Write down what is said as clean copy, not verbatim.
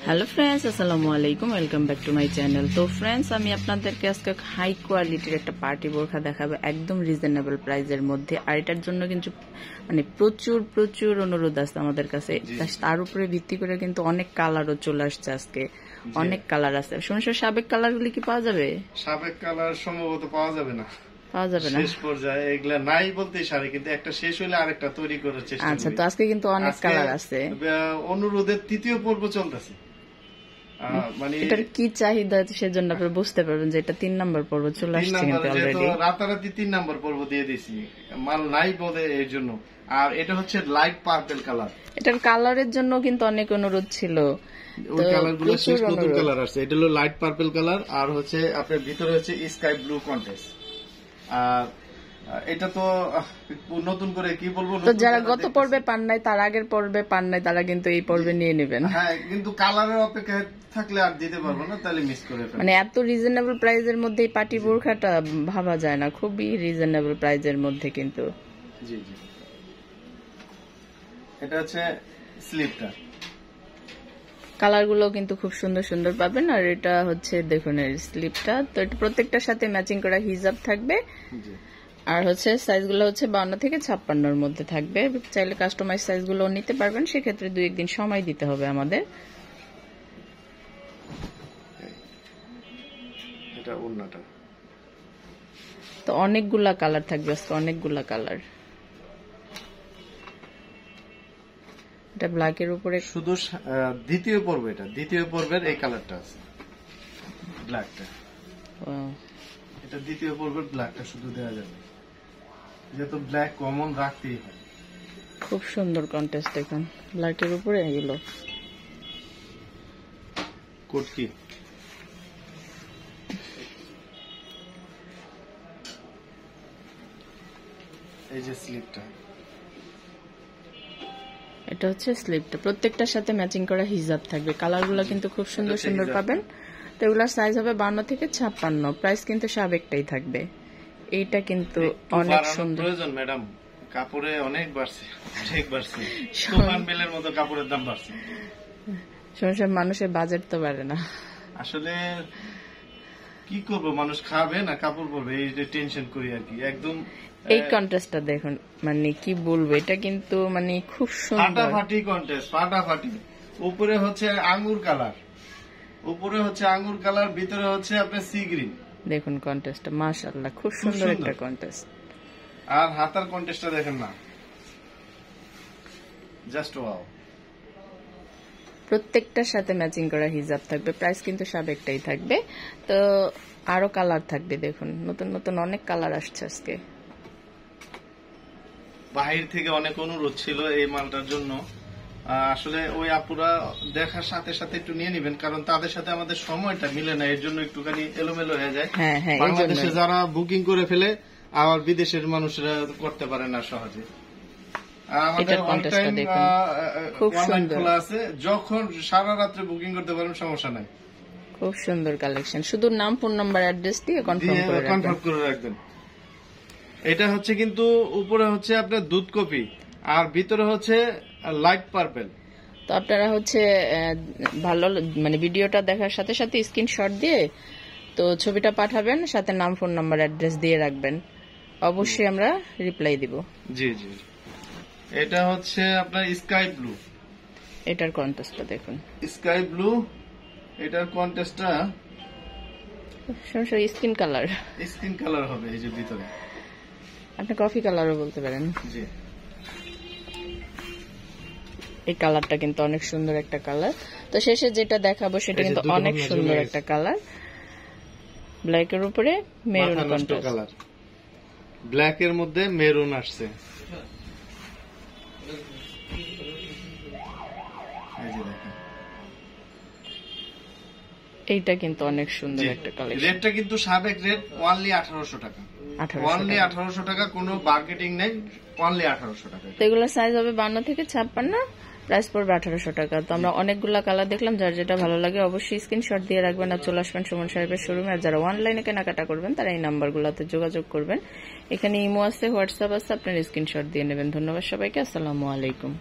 Hello friends, আসসালামু আলাইকুম। Welcome back to my channel. তো ফ্রেন্ডস, আমি আপনাদেরকে আজকে হাই কোয়ালিটির একটা পার্টি বোরখা দেখাবো একদম রিজনেবল প্রাইসের মধ্যে। আর এটার জন্য কিন্তু মানে প্রচুর প্রচুর অনুরোধ আছে আমাদের কাছে। তার উপরে ভিত্তি করে কিন্তু অনেক কালারও চলে আসছে আজকে, অনেক কালার আছে। শুনছো সাবেক কালারগুলি কি পাওয়া যাবে? সাবেক কালার সম্ভবত পাওয়া যাবে না, পাওয়া যাবে না শেষ পর্যায়ে এগুলা নাই বলতেই সারে, কিন্তু একটা শেষ হলে আরেকটা তৈরি করার চেষ্টা। আচ্ছা, তো আজকে কিন্তু অনেক কালার আছে। অনুরোধের তৃতীয় পর্ব চলতেছে। মানে এটার কি চাহিদা সেজন্য আপনি বুঝতে পারবেন যে এটা 3 নম্বর পর্ব চলে আসছে কিন্তু অলরেডি। রাতারাতি 3 নম্বর পর্ব দিয়ে দিয়েছি, মাল নাই বলে এর জন্য। আর এটা হচ্ছে লাইট পার্পল কালার। এটার কালারের জন্য কিন্তু অনেক অনুরোধ ছিল। ওই কালারগুলো শেষ, নতুন কালার আসছে। এটা হলো লাইট পার্পল কালার, আর হচ্ছে আপনার ভিতরে হচ্ছে স্কাই ব্লু কন্ট্রাস্ট। আর এটা তো নতুন করে কি বলবো, তো যারা গত পর্বে পান নাই, তার আগের পর্বে পান নাই, তারা কিন্তু এই পর্বে নিয়ে নেবেন। হ্যাঁ, কিন্তু কালারের অপেক্ষায় থাকলে আর দিতে পারবো না, তাহলে মিস করে ফেলবো। মানে এত রিজনেবল প্রাইসের মধ্যে এই পার্টি বোরখাটা ভাবা যায় না, খুবই রিজনেবল প্রাইসের মধ্যে কিন্তু। জি জি, এটা হচ্ছে স্লিপটা। কালার গুলো কিন্তু খুব সুন্দর সুন্দর পাবেন। আর এটা হচ্ছে দেখুন এর স্লিপটা, তো এটা প্রত্যেকটার সাথে ম্যাচিং করা হিজাব থাকবে। আর হচ্ছে সাইজগুলো হচ্ছে 52 থেকে 56-র মধ্যে থাকবে। চাইলে কাস্টমাইজ সাইজগুলো নিতে পারবেন, সেক্ষেত্রে 2-1 দিন সময় দিতে হবে আমাদের। এটা ওড়নাটা। তো অনেকগুলা কালার থাকবে আজকে, অনেকগুলা কালার। এটা ব্ল্যাকের উপরে শুধু দ্বিতীয় পর্ব, এটা দ্বিতীয় পর্বের এই কালারটা আছে, ব্ল্যাকটা। এটা দ্বিতীয় পর্বের ব্ল্যাকটা শুধু দেওয়া যাবে, যেহেতু ব্ল্যাক কমন রাখতেই হয়। খুব সুন্দর কন্ট্রাস্ট দেখুন ব্ল্যাকের উপরে এগুলো। কোট কি এই যে স্লিপটা, এটা হচ্ছে স্লিপটা। প্রত্যেকটার সাথে ম্যাচিং করা হিজাব থাকবে। কালারগুলো কিন্তু খুব সুন্দর সুন্দর পাবেন। তো এগুলার সাইজ হবে 52 থেকে 56। প্রাইস কিন্তু সাবেকটাই থাকবে। এইটা কিন্তু অনেক সুন্দর। প্রয়োজন ম্যাডাম, কাপড়ে অনেক বাড়ছে, অনেক বাড়ছে। তুফান বেলের মতো কাপড়ের দাম বাড়ছে। সমস্যা, মানুষের বাজেট তো বাড়ে না। আসলে কি করব, মানুষ খাবে না কাপড় পরবে, এই যে টেনশন করি আর কি। একদম এই কন্ট্রাস্টটা দেখুন, মানে কি বলবো, এটা কিন্তু মানে খুব সুন্দর ফাটাফাটি কন্ট্রাস্ট, ফাটাফাটি। উপরে হচ্ছে আঙ্গুর কালার, উপরে হচ্ছে আঙ্গুর কালার, ভিতরে হচ্ছে আপনার সি গ্রিন। দেখুন কন্ট্রাস্টটা, মাশাআল্লাহ, খুব সুন্দর একটা কন্ট্রাস্ট। আর হাতার কন্ট্রাস্টটা দেখেন না, জাস্ট ওয়াও। প্রত্যেকটার সাথে ম্যাচিং করা হিজাব থাকবে। প্রাইস কিন্তু সাবেকটাই থাকবে। তো আরো কালার থাকবে, দেখুন নতুন নতুন অনেক কালার আসছে আজকে। বাহির থেকে অনেক অনুরোধ ছিল এই মালটার জন্য। আসলে ওই আপুরা দেখার সাথে সাথে একটু নিয়ে নিবেন, কারণ তাদের সাথে আমাদের সময়টা মিলে না, এর জন্য একটুখানি এলোমেলো হয়ে যায়। বাংলাদেশে যারা বুকিং করে ফেলে, আবার বিদেশের মানুষরা করতে পারে না সহজে। আমাদের খুব সুন্দর খোলা আছে, যখন সারা রাত্রে বুকিং করতে পারেন, সমস্যা নাই। খুব সুন্দর কালেকশন। শুধু নাম, ফোন নাম্বার, অ্যাড্রেস দিয়ে কনফার্ম করে রাখবেন। এটা হচ্ছে কিন্তু উপরে হচ্ছে আপনার দুধ কফি, আর ভিতরে হচ্ছে লাইট পার্পল। তো আপনারা হচ্ছে ভালো মানে ভিডিওটা দেখার সাথে সাথে স্ক্রিনশট দিয়ে তো ছবিটা পাঠাবেন, সাথে নাম, ফোন নাম্বার, অ্যাড্রেস দিয়ে রাখবেন। অবশ্যই আমরা রিপ্লাই দিব। জি জি, এটা হচ্ছে আপনার স্কাই ব্লু। এটার কন্ট্রাস্টটা দেখুন, স্কাই ব্লু। এটার কন্ট্রাস্টটা স্কিন কালার, স্কিন কালার হবে। এই যে ভিতরে আপনি কফি কালারও বলতে পারেন। জি, এই কালারটা কিন্তু অনেক সুন্দর একটা কালার। তো শেষে যেটা দেখাবো সেটা কিন্তু অনেক সুন্দর একটা কালার, ব্ল্যাকের উপরে মেরুন কন্ট্রাস্ট কালার। ব্ল্যাকের মধ্যে মেরুন আসছে। এইটা কিন্তু অনেক সুন্দর একটা কালেকশন। রেটটা কিন্তু সাবেক রেট, অনলি 1800 টাকা। অনলি 1800 টাকা, কোনো মার্কেটিং নেই, অনলি 1800 টাকা। তো এগুলোর সাইজ হবে 52 থেকে 56, প্রাইস পড়বে 1800 টাকা। তো আমরা অনেকগুলা কালার দেখলাম, যার যেটা ভালো লাগে অবশ্যই স্ক্রিনশট দিয়ে রাখবেন আর চলে আসবেন সুমন সাহেবের শোরুমে। আর যারা অনলাইনে কেনাকাটা করবেন তারা এই নাম্বারগুলোতে যোগাযোগ করবেন। এখানে ইমো আছে, হোয়াটসঅ্যাপ আছে, আপনার স্ক্রিনশট দিয়ে নেবেন। ধন্যবাদ সবাইকে, আসসালামু আলাইকুম।